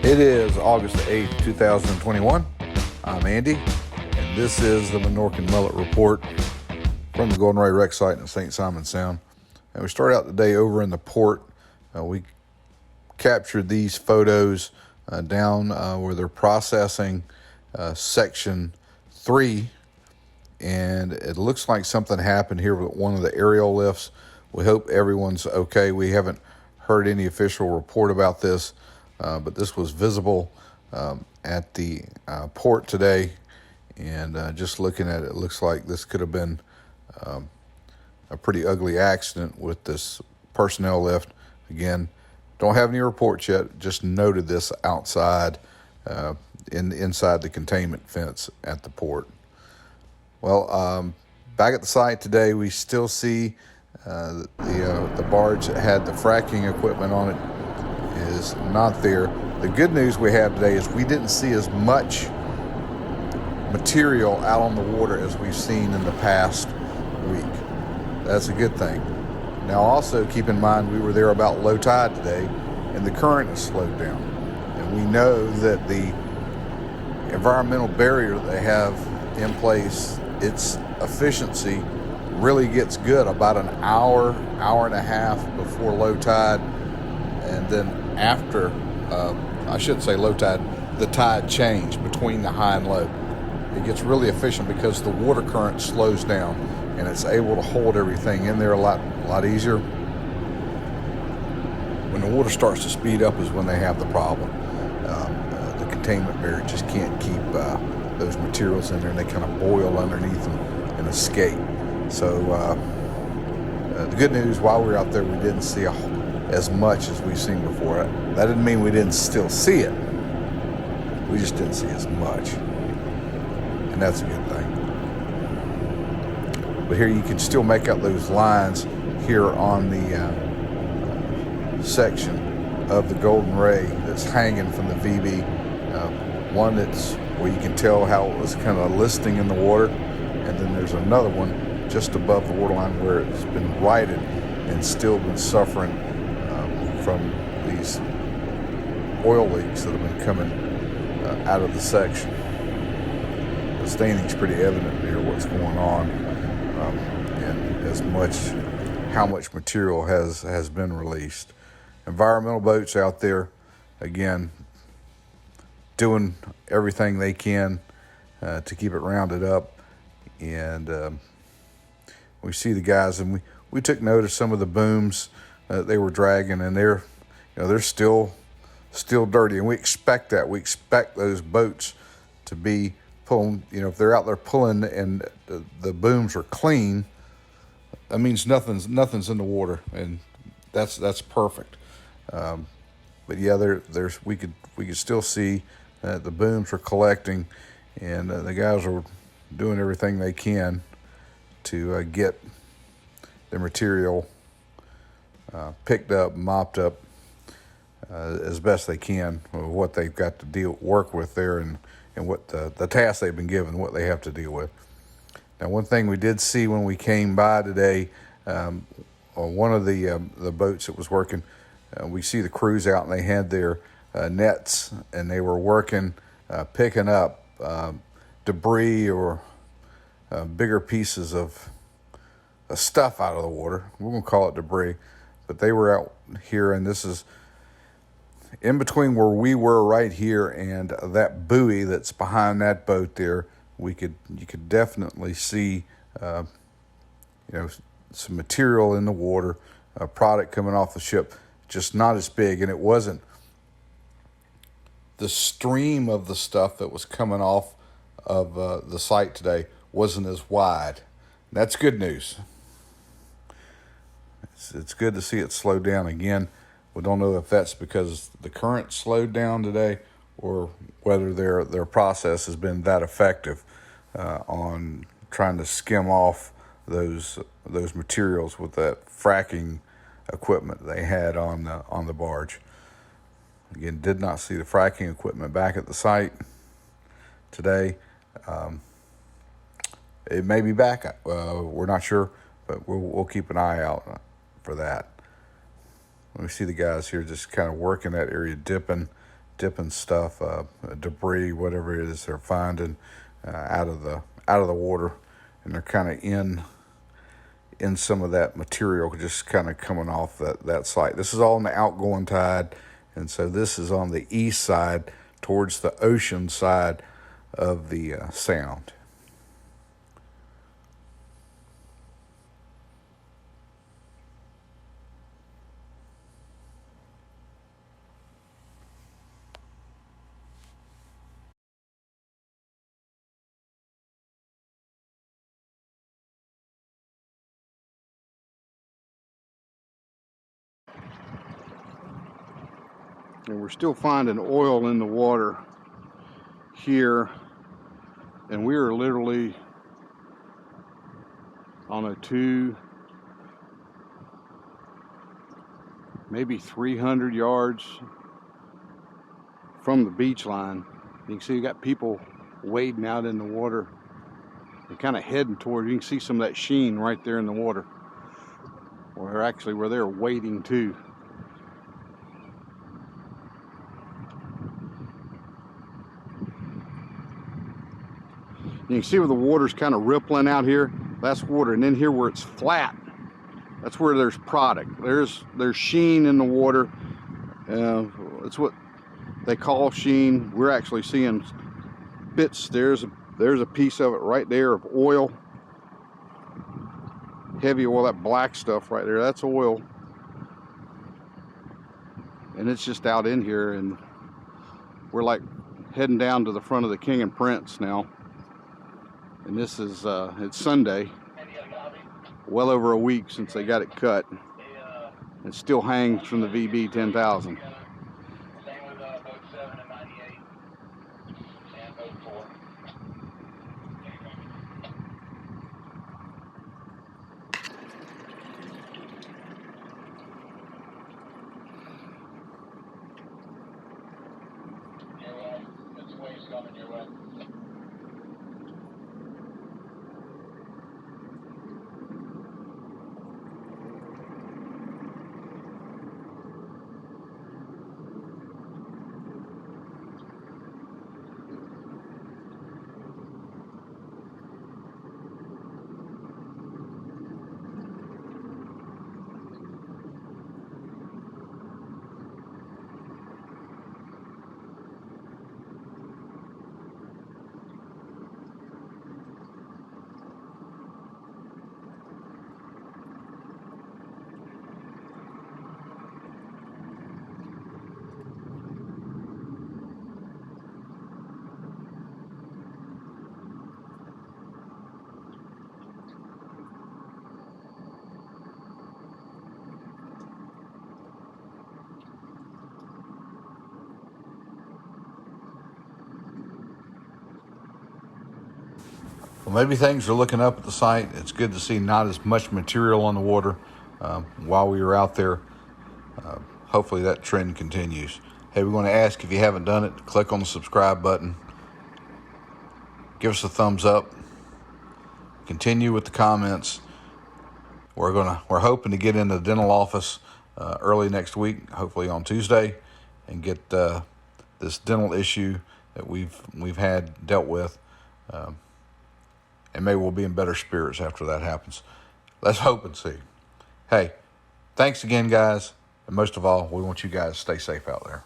It is August 8th, 2021. I'm Andy, and this is the Minorcan Mullet Report from the Golden Ray Rec site in St. Simons Sound. And we start out today over in the port. We captured these photos down where they're processing Section 3, and it looks like something happened here with one of the aerial lifts. We hope everyone's okay. We haven't heard any official report about this. But this was visible at the port today, and just looking at it, it looks like this could have been a pretty ugly accident with this personnel lift. Again, don't have any reports yet, just noted this outside inside the containment fence at the port. Well, back at the site today, we still see the barge that had the fracking equipment on it is not there. The good news we have today is we didn't see as much material out on the water as we've seen in the past week. That's a good thing. Now also keep in mind we were there about low tide today and the current has slowed down. And we know that the environmental barrier that they have in place, its efficiency really gets good about an hour and a half before low tide. And then after, I shouldn't say low tide, the tide change between the high and low. It gets really efficient because the water current slows down and it's able to hold everything in there a lot easier. When the water starts to speed up is when they have the problem. The containment barrier just can't keep those materials in there, and they kind of boil underneath them and escape. So the good news, while we were out there, we didn't see as much as we've seen before. That didn't mean we didn't still see it. We just didn't see as much. And that's a good thing. But here you can still make out those lines here on the section of the Golden Ray that's hanging from the VB. One that's where you can tell how it was kind of listing in the water. And then there's another one just above the waterline where it's been righted and still been suffering from these oil leaks that have been coming out of the section. The staining's pretty evident here what's going on, and how much material has been released. Environmental boats out there, again, doing everything they can to keep it rounded up, and we see the guys, and we took note of some of the booms they were dragging, and they're still dirty, and we expect that. We expect those boats to be pulling. If they're out there pulling and the booms are clean, that means nothing's in the water, and that's perfect. But yeah, we could still see the booms are collecting, and the guys are doing everything they can to get the material picked up, mopped up as best they can with what they've got to work with there, and what the tasks they've been given, what they have to deal with. Now, one thing we did see when we came by today, on one of the boats that was working, we see the crews out and they had their nets, and they were working, picking up debris or bigger pieces of stuff out of the water. We're going to call it debris. But they were out here, and this is in between where we were right here and that buoy that's behind that boat there. You could definitely see, some material in the water, a product coming off the ship, just not as big, and it wasn't the stream of the stuff that was coming off of the site today wasn't as wide. That's good news. It's good to see it slow down again. We don't know if that's because the current slowed down today or whether their process has been that effective on trying to skim off those materials with that fracking equipment they had on the barge. Again, did not see the fracking equipment back at the site today. It may be back. We're not sure, but we'll keep an eye out for that. We see the guys here just kind of working that area, dipping dipping stuff, debris, whatever it is they're finding out of the water, and they're kind of in some of that material just kind of coming off that site. This is all on the outgoing tide, and so this is on the east side towards the ocean side of the sound. And we're still finding oil in the water here, and we are literally on a 2, maybe 300 yards from the beach line. You can see you got people wading out in the water. They're kind of heading toward, you can see some of that sheen right there in the water, or actually where they're wading to. You can see where the water's kind of rippling out here. That's water. And then here where it's flat, that's where there's product. There's sheen in the water. It's what they call sheen. We're actually seeing bits. There's a piece of it right there of oil. Heavy oil, that black stuff right there, that's oil. And it's just out in here, and we're like heading down to the front of the King and Prince now. And this is, it's Sunday, well over a week since they got it cut. It still hangs from the VB 10,000. Coming your way. Well, maybe things are looking up at the site. It's good to see not as much material on the water while we were out there. Hopefully that trend continues. Hey, we want to ask, if you haven't done it, click on the subscribe button. Give us a thumbs up. Continue with the comments. We're hoping to get into the dental office early next week, hopefully on Tuesday, and get this dental issue that we've had dealt with. And maybe we'll be in better spirits after that happens. Let's hope and see. Hey, thanks again, guys. And most of all, we want you guys to stay safe out there.